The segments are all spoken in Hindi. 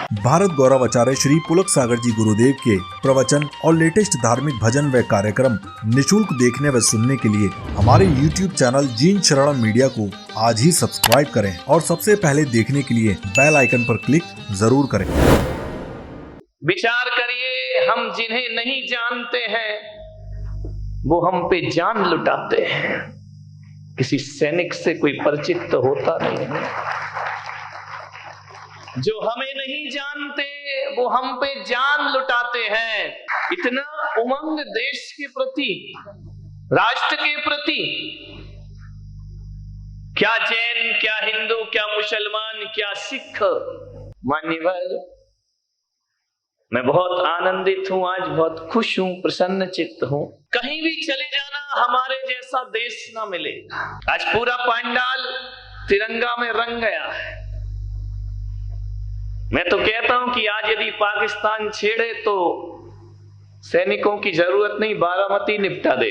भारत गौरव आचार्य श्री पुलक सागर जी गुरुदेव के प्रवचन और लेटेस्ट धार्मिक भजन व कार्यक्रम निशुल्क देखने व सुनने के लिए हमारे YouTube चैनल जीन शरणम मीडिया को आज ही सब्सक्राइब करें और सबसे पहले देखने के लिए बेल आइकन पर क्लिक जरूर करें। विचार करिए, हम जिन्हें नहीं जानते हैं वो हम पे जान लुटाते हैं। किसी सैनिक से कोई परिचित तो होता नहीं है। जो हमें नहीं जानते वो हम पे जान लुटाते हैं। इतना उमंग देश के प्रति, राष्ट्र के प्रति, क्या जैन, क्या हिंदू, क्या मुसलमान, क्या सिख। मान्यवर, मैं बहुत आनंदित हूं, आज बहुत खुश हूं, प्रसन्न चित्त हूं। कहीं भी चले जाना हमारे जैसा देश ना मिले। आज पूरा पंडाल तिरंगा में रंग गया है। मैं तो कहता हूं कि आज यदि पाकिस्तान छेड़े तो सैनिकों की जरूरत नहीं, बारामती निपटा दे।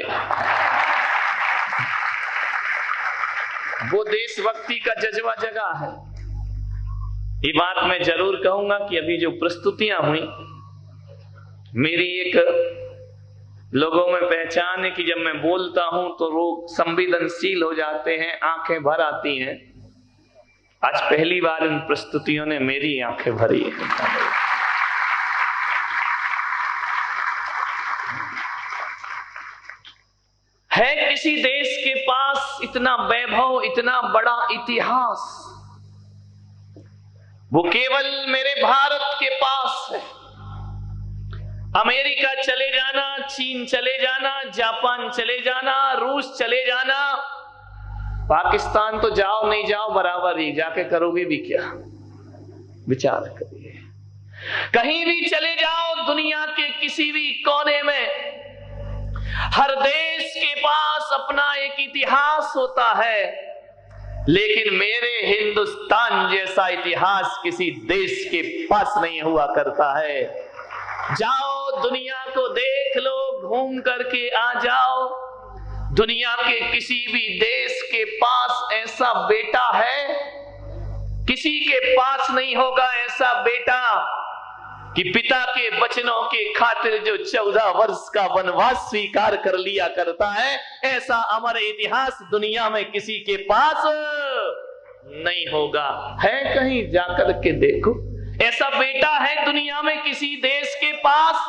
वो देशभक्ति का जज्बा जगा है। ये बात मैं जरूर कहूंगा कि अभी जो प्रस्तुतियां हुई, मेरी एक लोगों में पहचान है कि जब मैं बोलता हूं तो लोग संवेदनशील हो जाते हैं, आंखें भर आती हैं। आज पहली बार इन प्रस्तुतियों ने मेरी आंखें भरी है। किसी देश के पास इतना वैभव, इतना बड़ा इतिहास, वो केवल मेरे भारत के पास है। अमेरिका चले जाना, चीन चले जाना, जापान चले जाना, रूस चले जाना, पाकिस्तान तो जाओ नहीं जाओ बराबर ही, जाके करोगे भी क्या? विचार करिए। कहीं भी चले जाओ दुनिया के किसी भी कोने में, हर देश के पास अपना एक इतिहास होता है, लेकिन मेरे हिंदुस्तान जैसा इतिहास किसी देश के पास नहीं हुआ करता है। जाओ दुनिया को देख लो, घूम करके आ जाओ। दुनिया के किसी भी देश के पास ऐसा बेटा है, किसी के पास नहीं होगा ऐसा बेटा कि पिता के वचनों के खातिर जो 14 वर्ष का वनवास स्वीकार कर लिया करता है, ऐसा अमर इतिहास दुनिया में किसी के पास नहीं होगा। है कहीं जाकर के देखो, ऐसा बेटा है दुनिया में किसी देश के पास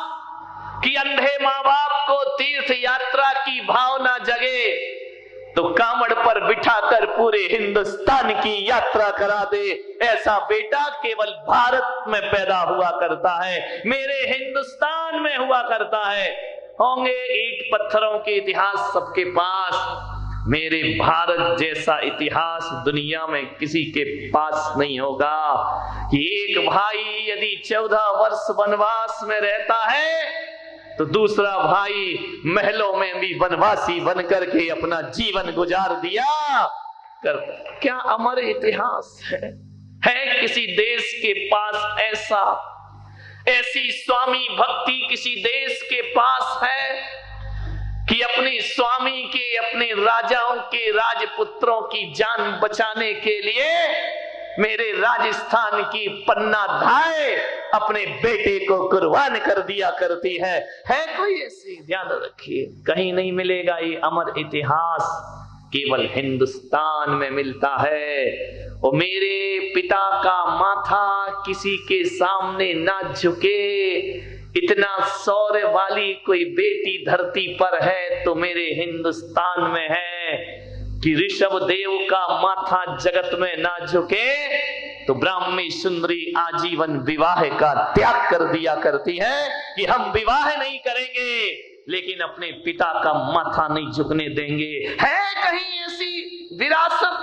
कि अंधे माँ बाप को तीर्थ यात्रा की भावना जगे तो कांवड़ पर बिठाकर पूरे हिंदुस्तान की यात्रा करा दे। ऐसा बेटा केवल भारत में पैदा हुआ करता है, मेरे हिंदुस्तान में हुआ करता है। होंगे ईंट पत्थरों के इतिहास सबके पास, मेरे भारत जैसा इतिहास दुनिया में किसी के पास नहीं होगा कि एक भाई यदि 14 वर्ष वनवास में रहता है तो दूसरा भाई महलों में भी वनवासी बनकर के अपना जीवन गुजार दिया करता। क्या अमर इतिहास है किसी देश के पास ऐसा, ऐसी स्वामी भक्ति किसी देश के पास है कि अपने स्वामी के, अपने राजाओं के, राजपुत्रों की जान बचाने के लिए मेरे राजस्थान की पन्ना धाय अपने बेटे को कुर्बान कर दिया करती है कोई ऐसी? ध्यान रखिए, कहीं नहीं मिलेगा ये अमर इतिहास, केवल हिंदुस्तान में मिलता है। और मेरे पिता का माथा किसी के सामने ना झुके, इतना शौर्य वाली कोई बेटी धरती पर है तो मेरे हिंदुस्तान में है कि ऋषभ देव का माथा जगत में ना झुके तो ब्राह्मी सुंदरी आजीवन विवाह का त्याग कर दिया करती है कि हम विवाह नहीं करेंगे लेकिन अपने पिता का माथा नहीं झुकने देंगे। है कहीं ऐसी विरासत,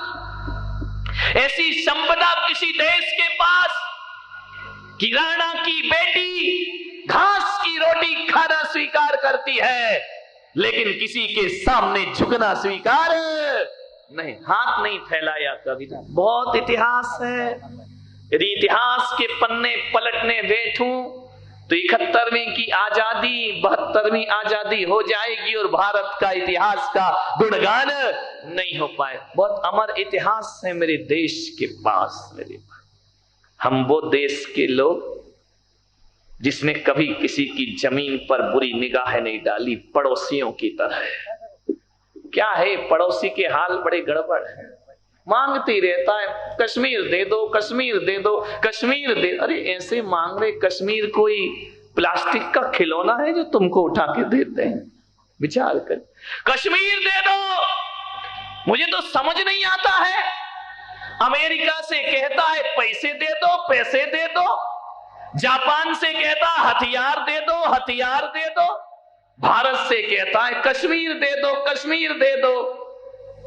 ऐसी संपदा किसी देश के पास कि राणा की बेटी घास की रोटी खाना स्वीकार करती है लेकिन किसी के सामने झुकना स्वीकार नहीं, हाथ नहीं फैलाया कभी? बहुत इतिहास है। यदि इतिहास के पन्ने पलटने बैठूं तो 71वीं की आजादी 72वीं आजादी हो जाएगी और भारत का इतिहास का गुणगान नहीं हो पाए। बहुत अमर इतिहास है मेरे देश के पास। मेरे हम वो देश के लोग जिसने कभी किसी की जमीन पर बुरी निगाह नहीं डाली, पड़ोसियों की तरह। क्या है, पड़ोसी के हाल बड़े गड़बड़ है, मांगती रहता है, कश्मीर दे दो, कश्मीर दे दो, कश्मीर दे। अरे ऐसे मांग रहे, कश्मीर कोई प्लास्टिक का खिलौना है जो तुमको उठा के देते हैं? विचार कर, कश्मीर दे दो। मुझे तो समझ नहीं आता है, अमेरिका से कहता है पैसे दे दो, पैसे दे दो, जापान से कहता हथियार दे दो, हथियार दे दो, भारत से कहता है कश्मीर दे दो, कश्मीर दे दो।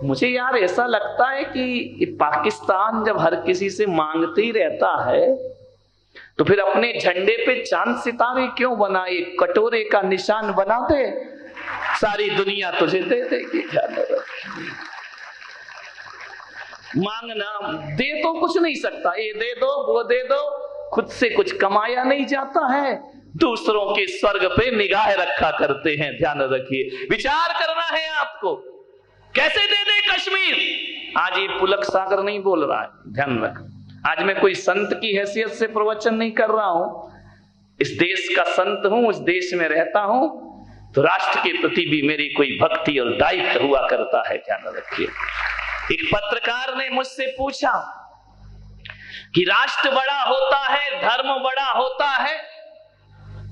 मुझे यार ऐसा लगता है कि पाकिस्तान जब हर किसी से मांगते ही रहता है तो फिर अपने झंडे पे चांद सितारे क्यों बनाए, कटोरे का निशान बना दे, सारी दुनिया तुझे दे देगी। मांगना, दे तो कुछ नहीं सकता, ये दे दो, वो दे दो, खुद से कुछ कमाया नहीं जाता है, दूसरों के स्वर्ग पे निगाह रखा करते हैं। ध्यान रखिए, विचार करना है आपको, कैसे दे दे कश्मीर। आज ये पुलक सागर नहीं बोल रहा है, ध्यान रख। आज मैं कोई संत की हैसियत से प्रवचन नहीं कर रहा हूं, इस देश का संत हूं, इस देश में रहता हूं, तो राष्ट्र के प्रति भी मेरी कोई भक्ति और दायित्व हुआ करता है। ध्यान रखिए। एक पत्रकार ने मुझसे पूछा कि राष्ट्र बड़ा होता है, धर्म बड़ा होता है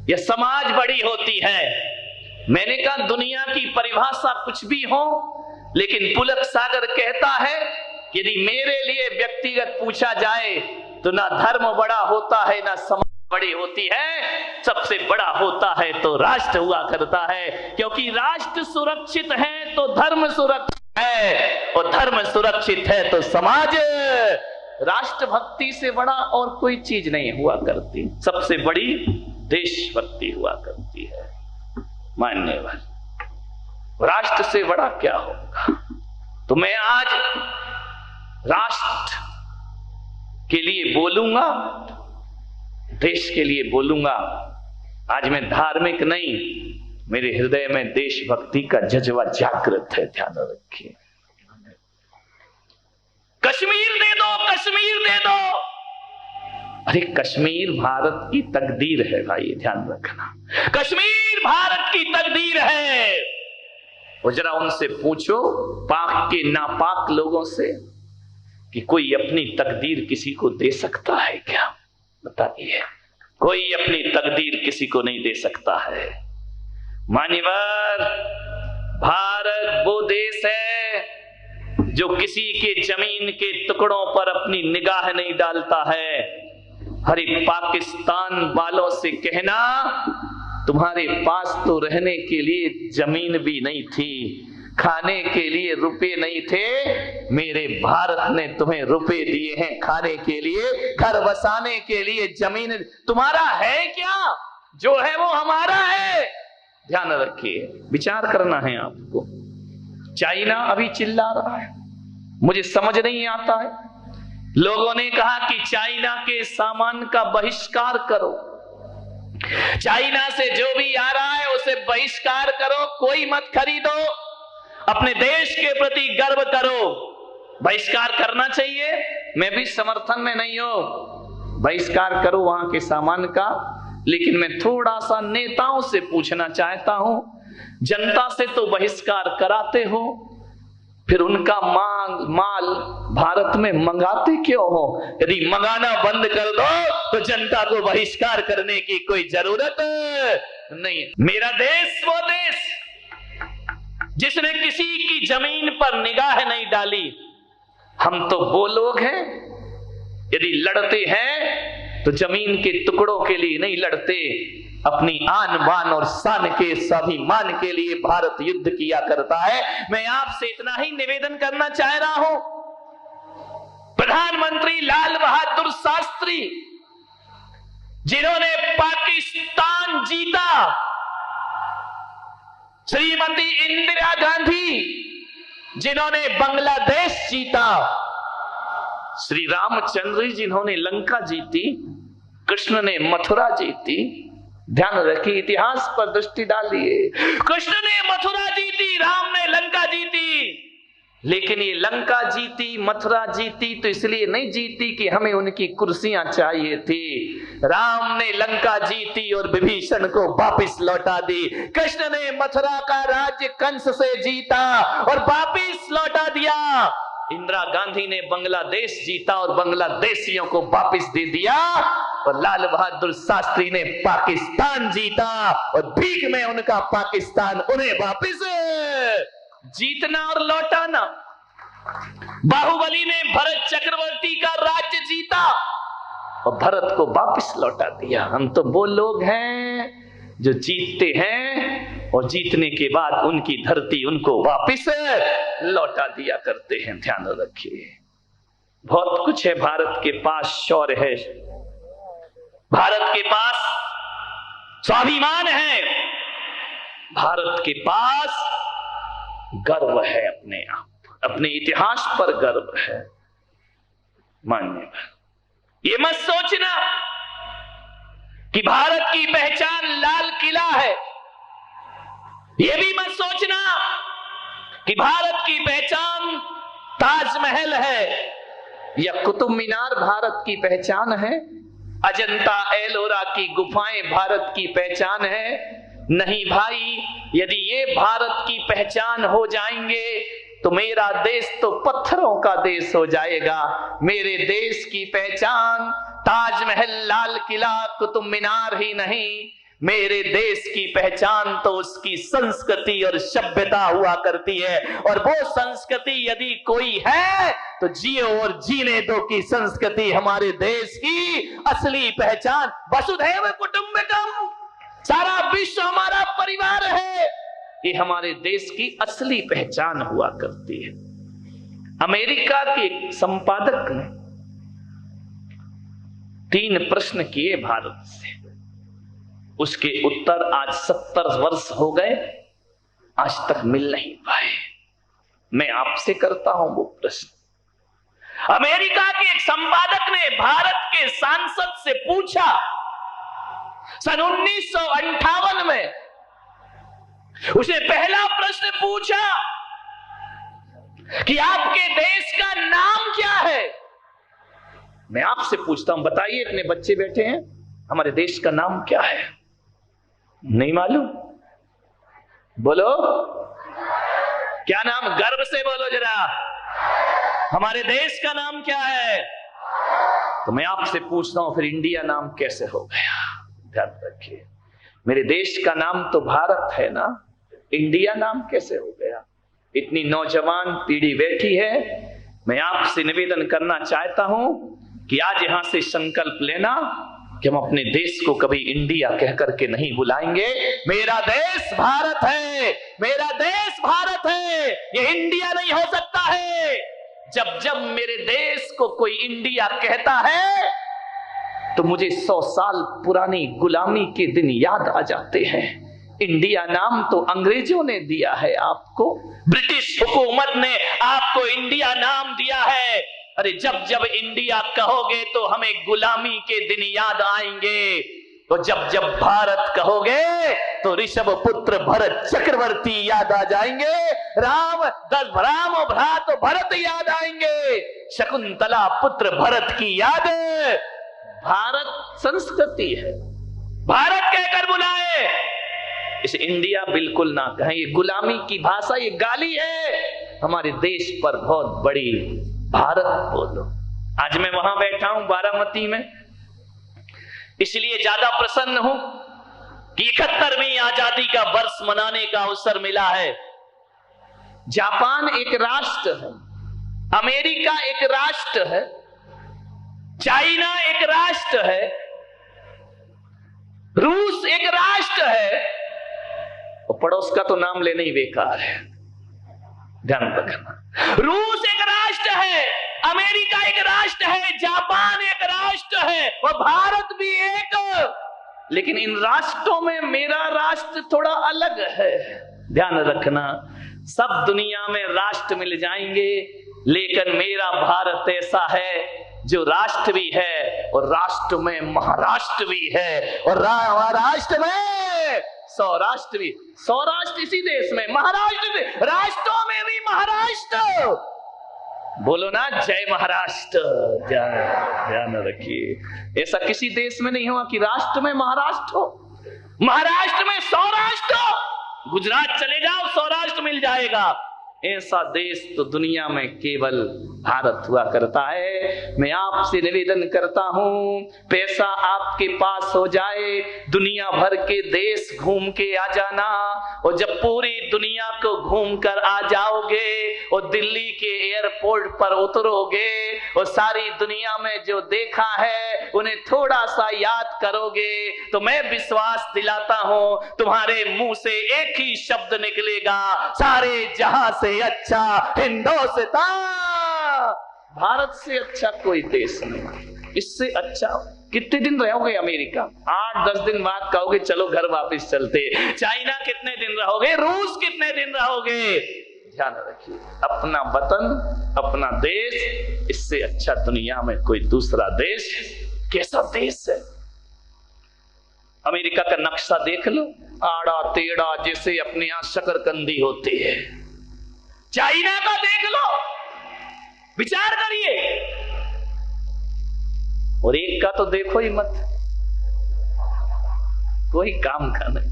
या समाज बड़ी होती है? मैंने कहा दुनिया की परिभाषा कुछ भी हो, लेकिन पुलक सागर कहता है कि यदि मेरे लिए व्यक्तिगत पूछा जाए तो ना धर्म बड़ा होता है ना समाज बड़ी होती है, सबसे बड़ा होता है तो राष्ट्र हुआ करता है। क्योंकि राष्ट्र सुरक्षित है तो धर्म सुरक्षित है, और धर्म सुरक्षित है तो समाज। राष्ट्र भक्ति से बड़ा और कोई चीज नहीं हुआ करती, सबसे बड़ी देशभक्ति हुआ करती है। मान्यवर, राष्ट्र से बड़ा क्या होगा? तो मैं आज राष्ट्र के लिए बोलूंगा, देश के लिए बोलूंगा। आज मैं धार्मिक नहीं, मेरे हृदय में देशभक्ति का जज्बा जागृत है। ध्यान रखिए। कश्मीर दे दो, कश्मीर दे दो। अरे कश्मीर भारत की तकदीर है भाई, ध्यान रखना, कश्मीर भारत की तकदीर है। और जरा उनसे पूछो, पाक के नापाक लोगों से, कि कोई अपनी तकदीर किसी को दे सकता है क्या? बताइए, कोई अपनी तकदीर किसी को नहीं दे सकता है। मान्यवर, भारत वो देश है जो किसी के जमीन के टुकड़ों पर अपनी निगाह नहीं डालता है। हरे पाकिस्तान वालों से कहना, तुम्हारे पास तो रहने के लिए जमीन भी नहीं थी, खाने के लिए रुपए नहीं थे, मेरे भारत ने तुम्हें रुपए दिए हैं खाने के लिए, घर बसाने के लिए जमीन। तुम्हारा है क्या? जो है वो हमारा है। ध्यान रखिए, विचार करना है आपको। चाइना अभी चिल्ला रहा है, मुझे समझ नहीं आता है। लोगों ने कहा कि चाइना के सामान का बहिष्कार करो, चाइना से जो भी आ रहा है उसे बहिष्कार करो, कोई मत खरीदो, अपने देश के प्रति गर्व करो। बहिष्कार करना चाहिए, मैं भी समर्थन में नहीं हूं, बहिष्कार करो वहां के सामान का। लेकिन मैं थोड़ा सा नेताओं से पूछना चाहता हूं, जनता से तो बहिष्कार कराते हो, फिर उनका माल भारत में मंगाते क्यों हो? यदि मंगाना बंद कर दो तो जनता को बहिष्कार करने की कोई जरूरत नहीं। मेरा देश वो देश जिसने किसी की जमीन पर निगाह नहीं डाली। हम तो वो लोग हैं, यदि लड़ते हैं तो जमीन के टुकड़ों के लिए नहीं लड़ते, अपनी आन बान और शान के स्वाभिमान के लिए भारत युद्ध किया करता है। मैं आपसे इतना ही निवेदन करना चाह रहा हूं, प्रधानमंत्री लाल बहादुर शास्त्री जिन्होंने पाकिस्तान जीता, श्रीमती इंदिरा गांधी जिन्होंने बांग्लादेश जीता, श्री रामचंद्र जिन्होंने लंका जीती, कृष्ण ने मथुरा जीती। ध्यान रखिए, इतिहास पर दृष्टि डालिए। कृष्ण ने मथुरा जीती, राम ने लंका जीती। लेकिन ये लंका जीती, मथुरा जीती तो इसलिए नहीं जीती कि हमें उनकी कुर्सियां चाहिए थी। राम ने लंका जीती और विभीषण को वापस लौटा दी। कृष्ण ने मथुरा का राज्य कंस से जीता और वापस लौटा दिया। इंदिरा गांधी ने बांग्लादेश जीता और बांग्लादेशियों को वापस दे दिया। और लाल बहादुर शास्त्री ने पाकिस्तान जीता और भीख में उनका पाकिस्तान उन्हें वापस जीतना और लौटाना। बाहुबली ने भरत चक्रवर्ती का राज्य जीता और भरत को वापस लौटा दिया। हम तो वो लोग हैं जो जीतते हैं और जीतने के बाद उनकी धरती उनको वापस लौटा दिया करते हैं। ध्यान रखिए, बहुत कुछ है भारत के पास। शौर्य है, भारत के पास स्वाभिमान है, भारत के पास गर्व है, अपने आप अपने इतिहास पर गर्व है। मान्य ये मत सोचना कि भारत की पहचान लाल किला है। ये भी मत सोचना कि भारत की पहचान ताजमहल है या कुतुब मीनार भारत की पहचान है, अजंता एलोरा की गुफाएं भारत की पहचान है। नहीं भाई, यदि ये भारत की पहचान हो जाएंगे तो मेरा देश तो पत्थरों का देश हो जाएगा। मेरे देश की पहचान ताजमहल, लाल किला, कुतुब मीनार ही नहीं, मेरे देश की पहचान तो उसकी संस्कृति और सभ्यता हुआ करती है। और वो संस्कृति यदि कोई है तो जियो और जीने दो की संस्कृति हमारे देश की असली पहचान। वसुधैव कुटुंबकम, सारा विश्व हमारा परिवार है, ये हमारे देश की असली पहचान हुआ करती है। अमेरिका के एक संपादक ने 3 प्रश्न किए भारत से, उसके उत्तर आज 70 वर्ष हो गए, आज तक मिल नहीं पाए। मैं आपसे करता हूं वो प्रश्न। अमेरिका के एक संपादक ने भारत के सांसद से पूछा, सन 1958 में उसने पहला प्रश्न पूछा कि आपके देश का नाम क्या है। मैं आपसे पूछता हूं, बताइए, इतने बच्चे बैठे हैं, हमारे देश का नाम क्या है? नहीं मालूम? बोलो, क्या नाम? गर्व से बोलो जरा, हमारे देश का नाम क्या है? तो मैं आपसे पूछता हूं, फिर इंडिया नाम कैसे हो गया? ध्यान रखिए, मेरे देश का नाम तो भारत है ना, इंडिया नाम कैसे हो गया? इतनी नौजवान पीढ़ी बैठी है, मैं आपसे निवेदन करना चाहता हूं कि आज यहां से संकल्प लेना कि हम अपने देश को कभी इंडिया कह करके नहीं बुलाएंगे। मेरा देश भारत है, मेरा देश भारत है, ये इंडिया नहीं हो सकता है। जब जब मेरे देश को कोई इंडिया कहता है तो मुझे 100 साल पुरानी गुलामी के दिन याद आ जाते हैं। इंडिया नाम तो अंग्रेजों ने दिया है आपको, ब्रिटिश हुकूमत ने आपको इंडिया नाम दिया है। अरे जब जब इंडिया कहोगे तो हमें गुलामी के दिन याद आएंगे, तो जब जब भारत कहोगे तो ऋषभ पुत्र भरत चक्रवर्ती याद आ जाएंगे, राम भ्रात भरत याद आएंगे, शकुंतला पुत्र भरत की याद। भारत संस्कृति है, भारत कहकर बुलाए, इसे इंडिया बिल्कुल ना कहें। ये गुलामी की भाषा, ये गाली है हमारे देश पर बहुत बड़ी। भारत बोलो। आज मैं वहां बैठा हूं बारामती में, इसलिए ज्यादा प्रसन्न हूं कि 71वीं आजादी का वर्ष मनाने का अवसर मिला है। जापान एक राष्ट्र है, अमेरिका एक राष्ट्र है, चाइना एक राष्ट्र है, रूस एक राष्ट्र है, और पड़ोस का तो नाम लेना ही बेकार है, ध्यान रखना। रूस एक राष्ट्र है, अमेरिका एक राष्ट्र है, जापान एक राष्ट्र है और भारत भी एक। लेकिन इन राष्ट्रों में मेरा राष्ट्र थोड़ा अलग है, ध्यान रखना। सब दुनिया में राष्ट्र मिल जाएंगे, लेकिन मेरा भारत ऐसा है जो राष्ट्र भी है और राष्ट्र में महाराष्ट्र भी है, और महाराष्ट्र में सौराष्ट्र भी, सौराष्ट्र इसी देश में, महाराष्ट्र, राष्ट्रों में भी महाराष्ट्र। बोलो ना जय महाराष्ट्र। ध्यान रखिए, ऐसा किसी देश में नहीं हुआ कि राष्ट्र में महाराष्ट्र हो, महाराष्ट्र में सौराष्ट्र हो। गुजरात चले जाओ सौराष्ट्र मिल जाएगा। ऐसा देश तो दुनिया में केवल भारत हुआ करता है। मैं आपसे निवेदन करता हूं, पैसा आपके पास हो जाए, दुनिया भर के देश घूम के आ जाना, और जब पूरी दुनिया को घूम कर आ जाओगे और दिल्ली के एयरपोर्ट पर उतरोगे और सारी दुनिया में जो देखा है उन्हें थोड़ा सा याद करोगे, तो मैं विश्वास दिलाता हूं तुम्हारे मुंह से एक ही शब्द निकलेगा, सारे जहां से अच्छा हिंदुस्तान। भारत से अच्छा कोई देश नहीं, इससे अच्छा। कितने दिन रहोगे अमेरिका? 8-10 दिन बाद कहोगे चलो घर वापस चलते। चाइना कितने दिन रहोगे? रूस कितने दिन रहोगे? ध्यान रखिए, अपना वतन, अपना देश, इससे अच्छा दुनिया में कोई दूसरा देश, कैसा देश है। अमेरिका का नक्शा देख लो, आड़ा टेढ़ा जैसे अपने यहां शकरकंदी होती है। चाइना का देख लो, विचार करिए। और एक का तो देखो ही मत, कोई काम का नहीं।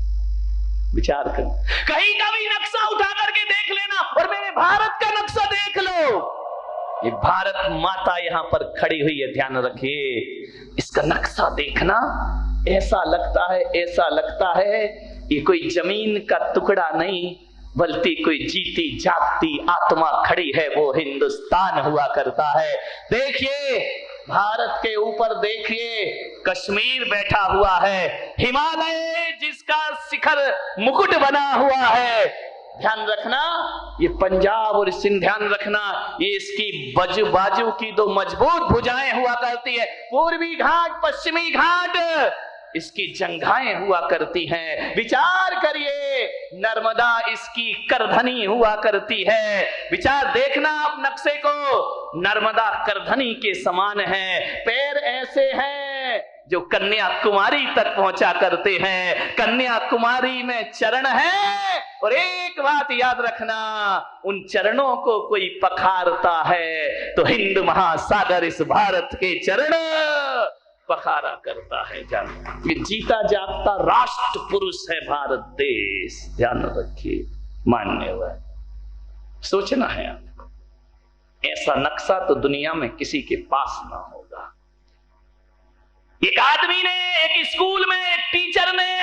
विचार कर, कहीं का भी नक्शा उठा करके देख लेना और मेरे भारत का नक्शा देख लो। ये भारत माता यहां पर खड़ी हुई है, ध्यान रखिए। इसका नक्शा देखना, ऐसा लगता है ये कोई जमीन का टुकड़ा नहीं, बल्कि कोई जीती जागती आत्मा खड़ी है, वो हिंदुस्तान हुआ करता है। देखिए भारत के ऊपर देखिए कश्मीर बैठा हुआ है, हिमालय जिसका शिखर मुकुट बना हुआ है। ध्यान रखना, ये पंजाब और सिंध, ध्यान रखना, ये इसकी बाजू की दो मजबूत भुजाएं हुआ करती है। पूर्वी घाट, पश्चिमी घाट, इसकी जंघाएं हुआ करती हैं। विचार करिए, नर्मदा इसकी करधनी हुआ करती है। विचार देखना आप नक्शे को, नर्मदा करधनी के समान है। पैर ऐसे हैं जो कन्याकुमारी तक पहुंचा करते हैं। कन्याकुमारी में चरण है, और एक बात याद रखना, उन चरणों को कोई पखारता है तो हिंद महासागर इस भारत के चरण पखारा करता है। जान, ये जीता जागता राष्ट्र पुरुष है भारत देश। ध्यान रखिए, मानने हुआ सोचना है आपको, ऐसा नक्शा तो दुनिया में किसी के पास ना होगा। एक आदमी ने, एक स्कूल में एक टीचर ने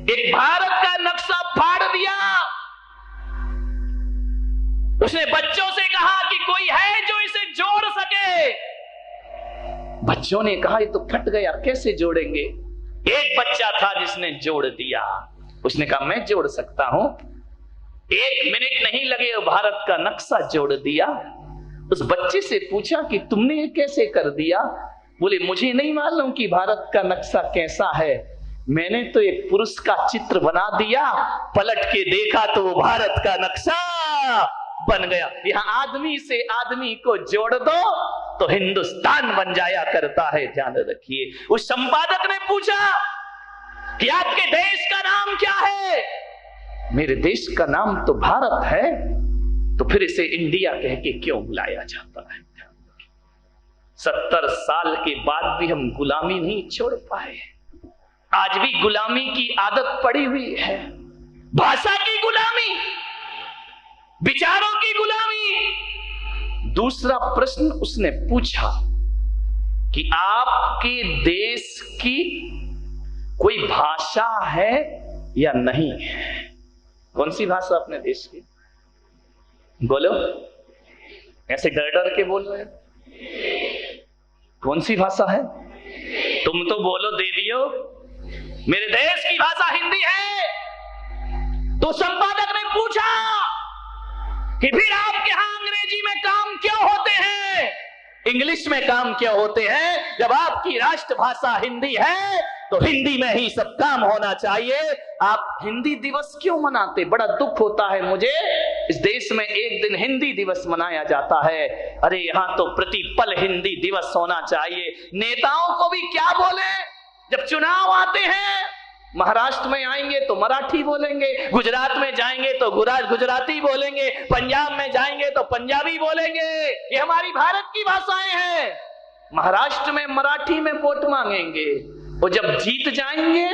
एक भारत का नक्शा फाड़ दिया। उसने बच्चों से कहा कि कोई है जो इसे जोड़ सके। बच्चों ने कहा ये तो फट गया, कैसे जोड़ेंगे? एक बच्चा था जिसने जोड़ दिया। उसने कहा मैं जोड़ सकता हूं। 1 मिनट नहीं लगे वो भारत का नक्शा जोड़ दिया। उस बच्चे से पूछा कि तुमने ये कैसे कर दिया? बोले मुझे नहीं मालूम कि भारत का नक्शा कैसा है, मैंने तो एक पुरुष का चित्र बना दिया, पलट के देखा तो वो भारत का नक्शा बन गया। यहां आदमी से आदमी को जोड़ दो तो हिंदुस्तान बन जाया करता है। ध्यान रखिए, उस संपादक ने पूछा कि आपके देश का नाम क्या है? मेरे देश का नाम तो भारत है। तो फिर इसे इंडिया कह के क्यों बुलाया जाता है? 70 साल के बाद भी हम गुलामी नहीं छोड़ पाए। आज भी गुलामी की आदत पड़ी हुई है, भाषा की गुलामी, विचारों की गुलामी। दूसरा प्रश्न उसने पूछा कि आपके देश की कोई भाषा है या नहीं है? कौन सी भाषा अपने देश की? बोलो, ऐसे डर डर के बोल रहे हो। कौन सी भाषा है? तुम तो बोलो देवियो, मेरे देश की भाषा हिंदी है। तो संपादक ने पूछा कि फिर आपके यहां अंग्रेजी में काम क्यों होते हैं, इंग्लिश में काम क्यों होते हैं? जब आपकी राष्ट्रभाषा हिंदी है तो हिंदी में ही सब काम होना चाहिए। आप हिंदी दिवस क्यों मनाते? बड़ा दुख होता है मुझे, इस देश में एक दिन हिंदी दिवस मनाया जाता है। अरे यहां तो प्रतिपल हिंदी दिवस होना चाहिए। नेताओं को भी क्या बोले, जब चुनाव आते हैं महाराष्ट्र में आएंगे तो मराठी बोलेंगे, गुजरात में जाएंगे तो गुजराती बोलेंगे, पंजाब में जाएंगे तो पंजाबी बोलेंगे। ये हमारी भारत की भाषाएं हैं। महाराष्ट्र में मराठी में वोट मांगेंगे और जब जीत जाएंगे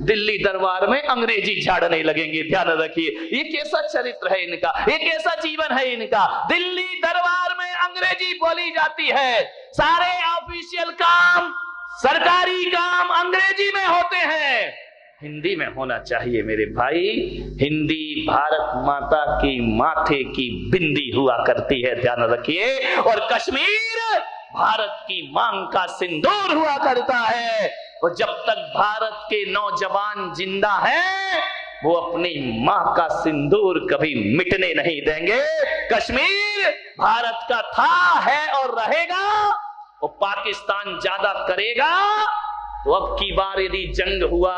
दिल्ली दरबार में अंग्रेजी झाड़ने लगेंगे। ध्यान रखिए, ये कैसा चरित्र है इनका, ये कैसा जीवन है इनका। दिल्ली दरबार में अंग्रेजी बोली जाती है, सारे ऑफिशियल काम, सरकारी काम अंग्रेजी में होते हैं। हिंदी में होना चाहिए मेरे भाई। हिंदी भारत माता की माथे की बिंदी हुआ करती है, ध्यान रखिए। और कश्मीर भारत की मांग का सिंदूर हुआ करता है। और जब तक भारत के नौजवान जिंदा हैं, वो अपनी मां का सिंदूर कभी मिटने नहीं देंगे। कश्मीर भारत का था, है और रहेगा। और पाकिस्तान ज्यादा करेगा तो अब की बार यदि जंग हुआ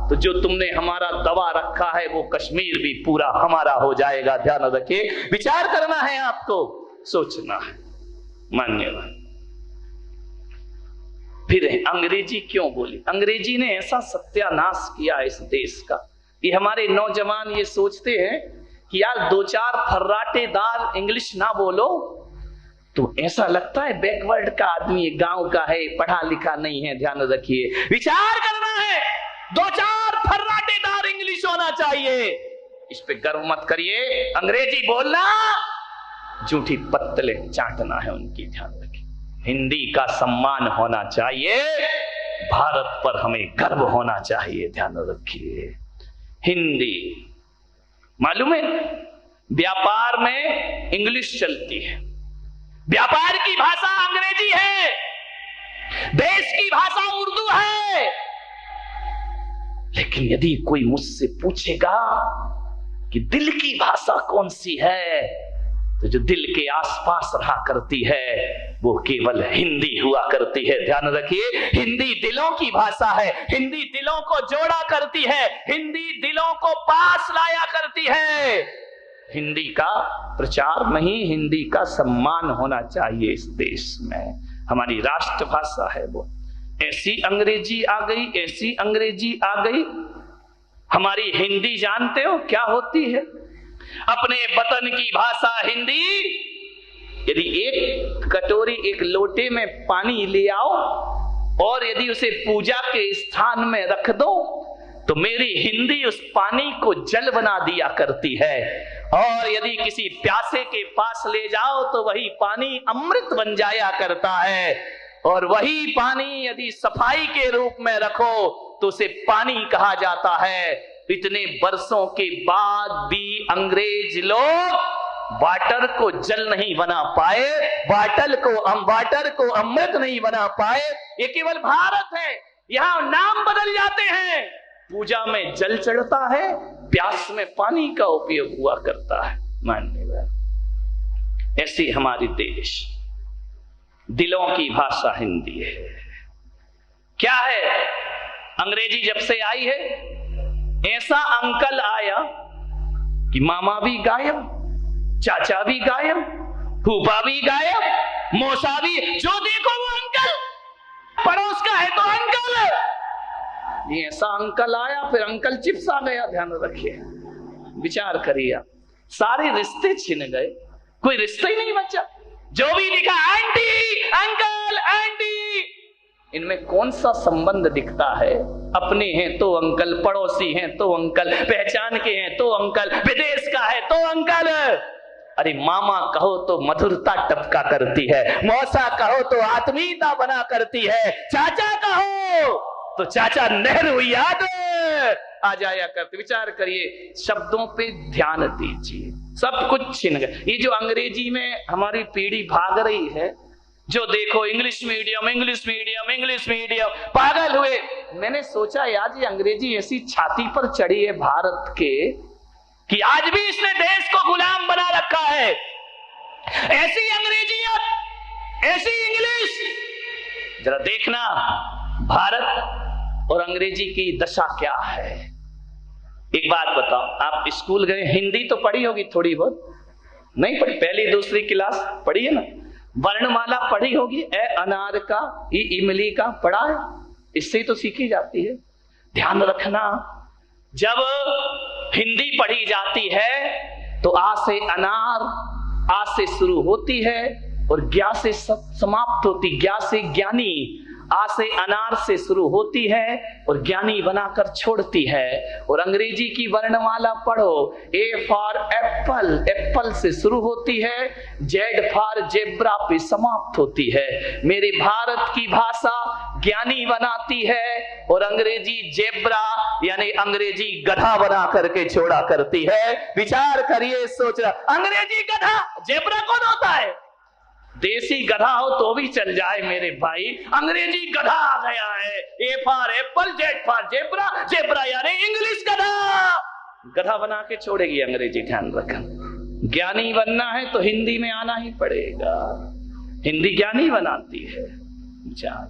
तो जो तुमने हमारा दबा रखा है वो कश्मीर भी पूरा हमारा हो जाएगा। ध्यान रखिए, विचार करना है आपको, सोचना है। मान्यवाद। फिर अंग्रेजी क्यों बोली? अंग्रेजी ने ऐसा सत्यानाश किया इस देश का कि हमारे नौजवान ये सोचते हैं कि यार दो चार फर्राटेदार इंग्लिश ना बोलो तो ऐसा लगता है बैकवर्ड का आदमी, गांव का है, पढ़ा लिखा नहीं है। ध्यान रखिए, विचार करना है। दो चार फर्राटेदार इंग्लिश होना चाहिए। इस पे गर्व मत करिए। अंग्रेजी बोलना झूठी पत्तले चाटना है उनकी। ध्यान रखिए, हिंदी का सम्मान होना चाहिए। भारत पर हमें गर्व होना चाहिए। ध्यान रखिए, हिंदी मालूम है व्यापार में इंग्लिश चलती है, व्यापार की भाषा अंग्रेजी है, देश की भाषा उर्दू है। लेकिन यदि कोई मुझसे पूछेगा कि दिल की भाषा कौन सी है, तो जो दिल के आसपास रहा करती है वो केवल हिंदी हुआ करती है। ध्यान रखिए, हिंदी दिलों की भाषा है, हिंदी दिलों को जोड़ा करती है, हिंदी दिलों को पास लाया करती है। हिंदी का प्रचार नहीं, हिंदी का सम्मान होना चाहिए इस देश में। हमारी राष्ट्रभाषा है वो। ऐसी अंग्रेजी आ गई, ऐसी अंग्रेजी आ गई। हमारी हिंदी जानते हो क्या होती है? अपने वतन की भाषा हिंदी। यदि एक कटोरी, एक लोटे में पानी ले आओ और यदि उसे पूजा के स्थान में रख दो तो मेरी हिंदी उस पानी को जल बना दिया करती है। और यदि किसी प्यासे के पास ले जाओ तो वही पानी अमृत बन जाया करता है। और वही पानी यदि सफाई के रूप में रखो तो उसे पानी कहा जाता है। इतने वर्षों के बाद भी अंग्रेज लोग वाटर को जल नहीं बना पाए, वाटर को अमृत नहीं बना पाए। ये केवल भारत है, यहाँ नाम बदल जाते हैं। पूजा में जल चढ़ता है, प्यास में पानी का उपयोग हुआ करता है। मान्यवर, ऐसी हमारी देश दिलों की भाषा हिंदी है। क्या है? अंग्रेजी जब से आई है ऐसा अंकल आया कि मामा भी गायब, चाचा भी गायब, फूफा भी गायब, मौसा भी, जो देखो वो अंकल, पड़ोस का है तो अंकल। ये ऐसा अंकल आया, फिर अंकल चिप्स आ गया। ध्यान रखिए, विचार करिए, सारे रिश्ते छिन गए, कोई रिश्ता ही नहीं बचा। जो भी दिखा आंटी, अंकल, आंटी, इनमें कौन सा संबंध दिखता है? अपने हैं तो अंकल, पड़ोसी हैं तो अंकल, पहचान के हैं तो अंकल, विदेश का है तो अंकल। अरे मामा कहो तो मधुरता टपका करती है, मौसा कहो तो आत्मीयता बना करती है, चाचा कहो तो चाचा नेहरू याद आ जाया करते। विचार करिए, शब्दों पे ध्यान दीजिए, सब कुछ छिन गया। ये जो अंग्रेजी में हमारी पीढ़ी भाग रही है, जो देखो English medium, English medium, English medium, पागल हुए। मैंने सोचा यार ये अंग्रेजी ऐसी छाती पर चढ़ी है भारत के कि आज भी इसने देश को गुलाम बना रखा है। ऐसी अंग्रेजियत, ऐसी इंग्लिश। जरा देखना भारत और अंग्रेजी की दशा क्या है। एक बात बताओ, आप स्कूल गए, हिंदी तो पढ़ी होगी थोड़ी बहुत? नहीं पढ़ी? पहली दूसरी क्लास पढ़ी है ना? वर्णमाला पढ़ी होगी, ए अनार का, ई इमली का पढ़ा है, इससे ही तो सीखी जाती है। ध्यान रखना, जब हिंदी पढ़ी जाती है तो आ से अनार, आ से शुरू होती है और ज्ञा से समाप्त होती, ज्ञा से ज्ञानी, आ से अनार से शुरू होती है और ज्ञानी बनाकर छोड़ती है। और अंग्रेजी की वर्णमाला पढ़ो, ए फॉर एप्पल, एप्पल से शुरू होती है, जेड फॉर जेब्रा पे समाप्त होती है। मेरे भारत की भाषा ज्ञानी बनाती है और अंग्रेजी जेब्रा यानी अंग्रेजी गधा बना करके छोड़ा करती है। विचार करिए, सोच रहा, अंग्रेजी गधा, जेब्रा कौन होता है? देसी गधा हो तो भी चल जाए मेरे भाई, अंग्रेजी गधा आ गया है। A for Apple, Z for zebra, zebra यानी इंग्लिश गधा, गधा बना के छोड़ेगी अंग्रेजी। ध्यान रखना, ज्ञानी बनना है तो हिंदी में आना ही पड़ेगा, हिंदी ज्ञानी बनाती है। विचार